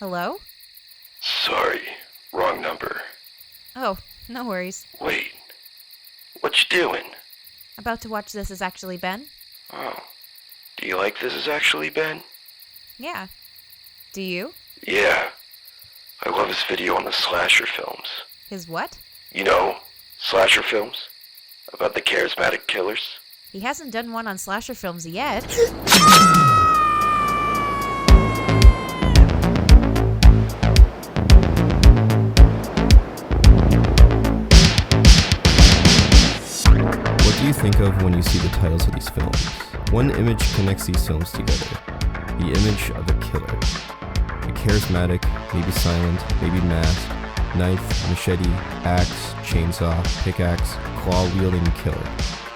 Hello? Sorry, wrong number. Oh, no worries. Wait, what you doing? About to watch This Is Actually Ben? Oh, do you like This Is Actually Ben? Yeah. Do you? Yeah, I love his video on the slasher films. His what? You know, slasher films? About the charismatic killers? He hasn't done one on slasher films yet. What do you think of when you see the titles of these films? One image connects these films together. The image of a killer. A charismatic, maybe silent, maybe masked, knife, machete, axe, chainsaw, pickaxe, claw-wielding killer.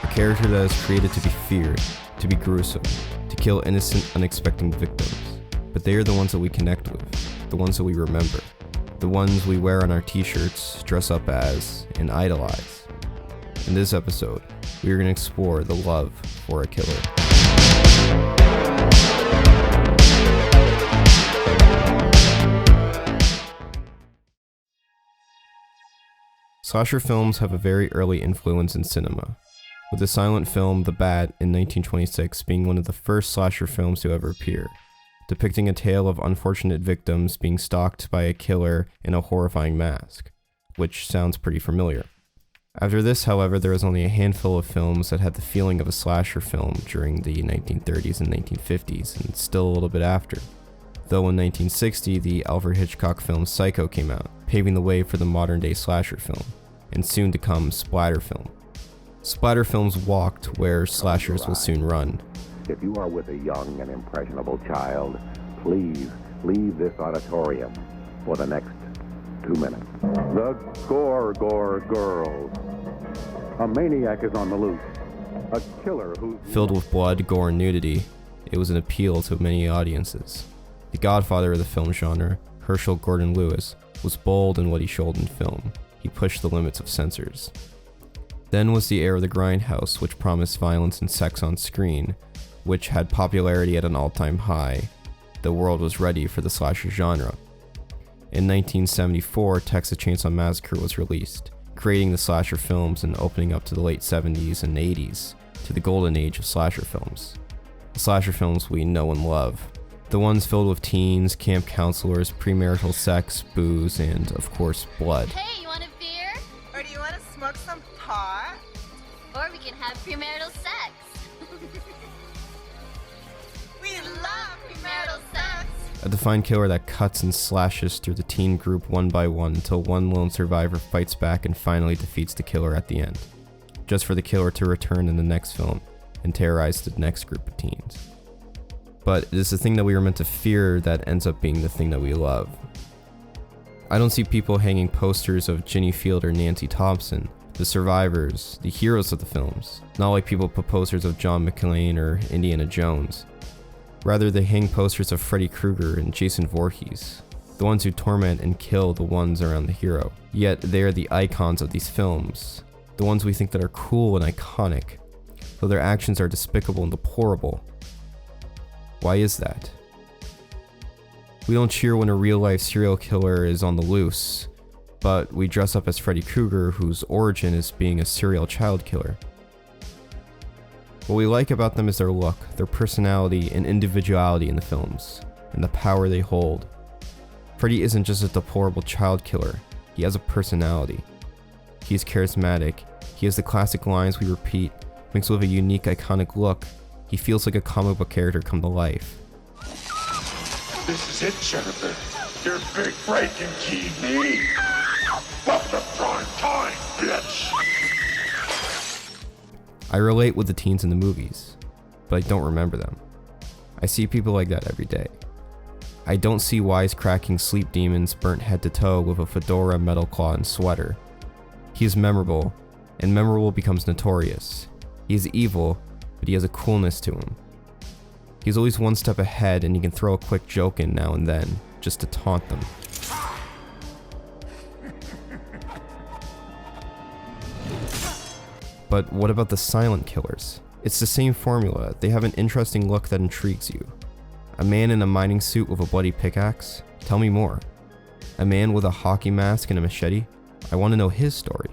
A character that is created to be feared, to be gruesome, to kill innocent, unexpected victims. But they are the ones that we connect with, the ones that we remember, the ones we wear on our t-shirts, dress up as, and idolize. In this episode, we are going to explore the love for a killer. Slasher films have a very early influence in cinema, with the silent film The Bat in 1926 being one of the first slasher films to ever appear, depicting a tale of unfortunate victims being stalked by a killer in a horrifying mask, which sounds pretty familiar. After this, however, there was only a handful of films that had the feeling of a slasher film during the 1930s and 1950s, and still a little bit after. Though in 1960, the Alfred Hitchcock film Psycho came out, paving the way for the modern-day slasher film, and soon to come splatter film. Splatter films walked where slashers will soon run. If you are with a young and impressionable child, please leave this auditorium for the next 2 minutes. The Gore Girls. A maniac is on the loose. A killer who... Filled with blood, gore, and nudity, it was an appeal to many audiences. The godfather of the film genre, Herschel Gordon Lewis, was bold in what he showed in film. He pushed the limits of censors. Then was the era of the grindhouse, which promised violence and sex on screen, which had popularity at an all-time high. The world was ready for the slasher genre. In 1974, Texas Chainsaw Massacre was released, creating the slasher films and opening up to the late 70s and 80s, to the golden age of slasher films. The slasher films we know and love. The ones filled with teens, camp counselors, premarital sex, booze, and, of course, blood. Hey, you want a beer? Or do you want to smoke some pot? Or we can have premarital sex. We love premarital sex. A defined killer that cuts and slashes through the teen group one by one until one lone survivor fights back and finally defeats the killer at the end, just for the killer to return in the next film and terrorize the next group of teens. But it is the thing that we were meant to fear that ends up being the thing that we love. I don't see people hanging posters of Ginny Field or Nancy Thompson, the survivors, the heroes of the films, not like people put posters of John McClane or Indiana Jones. Rather, they hang posters of Freddy Krueger and Jason Voorhees, the ones who torment and kill the ones around the hero. Yet they are the icons of these films, the ones we think that are cool and iconic, though their actions are despicable and deplorable. Why is that? We don't cheer when a real-life serial killer is on the loose, but we dress up as Freddy Krueger, whose origin is being a serial child killer. What we like about them is their look, their personality, and individuality in the films, and the power they hold. Freddy isn't just a deplorable child killer, he has a personality. He is charismatic, he has the classic lines we repeat, mixed with a unique, iconic look. He feels like a comic book character come to life. This is it, Jennifer. Your big breaking TV. Welcome to prime time, bitch. I relate with the teens in the movies, but I don't remember them. I see people like that every day. I don't see wisecracking sleep demons burnt head to toe with a fedora, metal claw, and sweater. He is memorable, and memorable becomes notorious. He is evil, but he has a coolness to him. He's always one step ahead, and he can throw a quick joke in now and then, just to taunt them. But what about the silent killers? It's the same formula. They have an interesting look that intrigues you. A man in a mining suit with a bloody pickaxe? Tell me more. A man with a hockey mask and a machete? I want to know his story.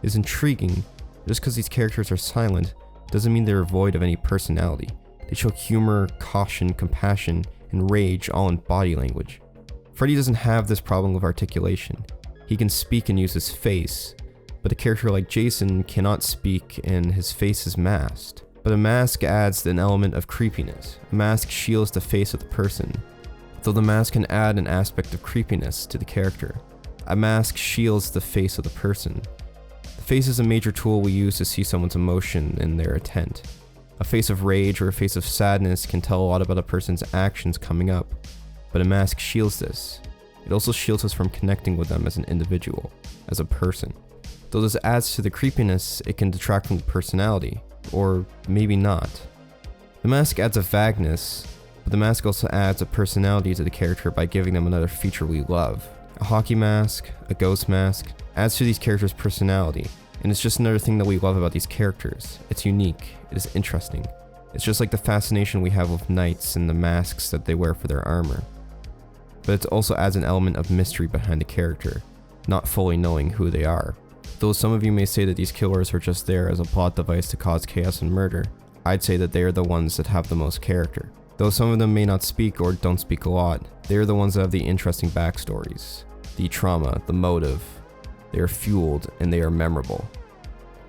It's intriguing. Just because these characters are silent doesn't mean they're void of any personality. They show humor, caution, compassion, and rage all in body language. Freddy doesn't have this problem of articulation. He can speak and use his face, but a character like Jason cannot speak and his face is masked. But a mask adds an element of creepiness. A mask shields the face of the person, though the mask can add an aspect of creepiness to the character. A mask shields the face of the person. The face is a major tool we use to see someone's emotion and their intent. A face of rage or a face of sadness can tell a lot about a person's actions coming up, but a mask shields this. It also shields us from connecting with them as an individual, as a person. Though this adds to the creepiness, it can detract from the personality, or maybe not. The mask adds a vagueness, but the mask also adds a personality to the character by giving them another feature we love. A hockey mask, a ghost mask, adds to these characters' personality, and it's just another thing that we love about these characters. It's unique, it is interesting. It's just like the fascination we have with knights and the masks that they wear for their armor. But it also adds an element of mystery behind the character, not fully knowing who they are. Though some of you may say that these killers are just there as a plot device to cause chaos and murder, I'd say that they are the ones that have the most character. Though some of them may not speak or don't speak a lot, they are the ones that have the interesting backstories, the trauma, the motive. They are fueled and they are memorable.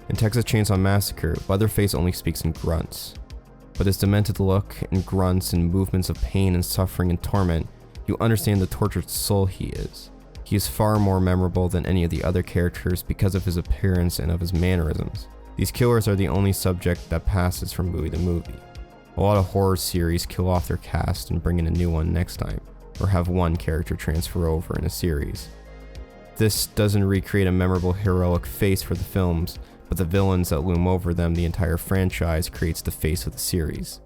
In Texas Chainsaw Massacre, Leatherface only speaks in grunts, but his demented look and grunts and movements of pain and suffering and torment, you understand the tortured soul he is. He is far more memorable than any of the other characters because of his appearance and of his mannerisms. These killers are the only subject that passes from movie to movie. A lot of horror series kill off their cast and bring in a new one next time, or have one character transfer over in a series. This doesn't recreate a memorable heroic face for the films, but the villains that loom over them the entire franchise creates the face of the series.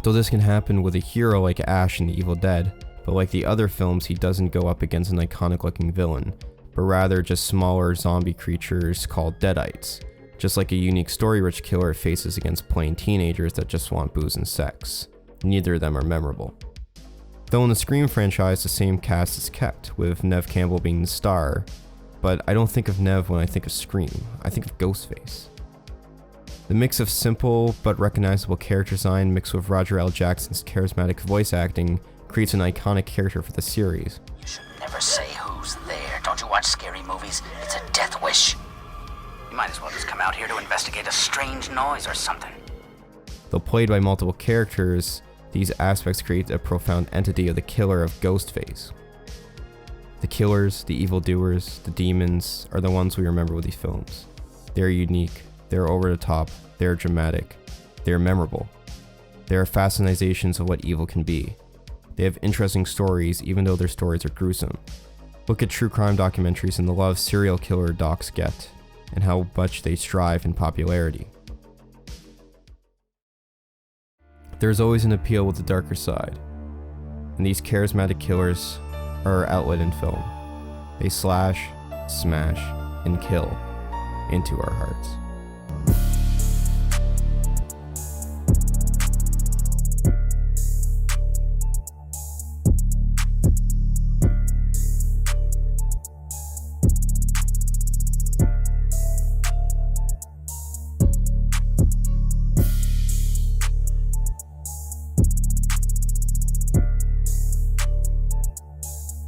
Though this can happen with a hero like Ash in The Evil Dead, but like the other films, he doesn't go up against an iconic looking villain, but rather just smaller zombie creatures called deadites, just like a unique story-rich killer faces against plain teenagers that just want booze and sex. Neither of them are memorable. Though in the Scream franchise, the same cast is kept, with Neve Campbell being the star, but I don't think of Neve when I think of Scream, I think of Ghostface. The mix of simple but recognizable character design mixed with Roger L. Jackson's charismatic voice acting creates an iconic character for the series. You should never say who's there. Don't you watch scary movies? It's a death wish. You might as well just come out here to investigate a strange noise or something. Though played by multiple characters, these aspects create a profound entity of the killer of Ghostface. The killers, the evildoers, the demons are the ones we remember with these films. They're unique, they're over the top, they're dramatic, they're memorable. They are fascinations of what evil can be. They have interesting stories even though their stories are gruesome. Look at true crime documentaries and the love serial killer docs get, and how much they strive in popularity. There's always an appeal with the darker side, and these charismatic killers are our outlet in film. They slash, smash, and kill into our hearts.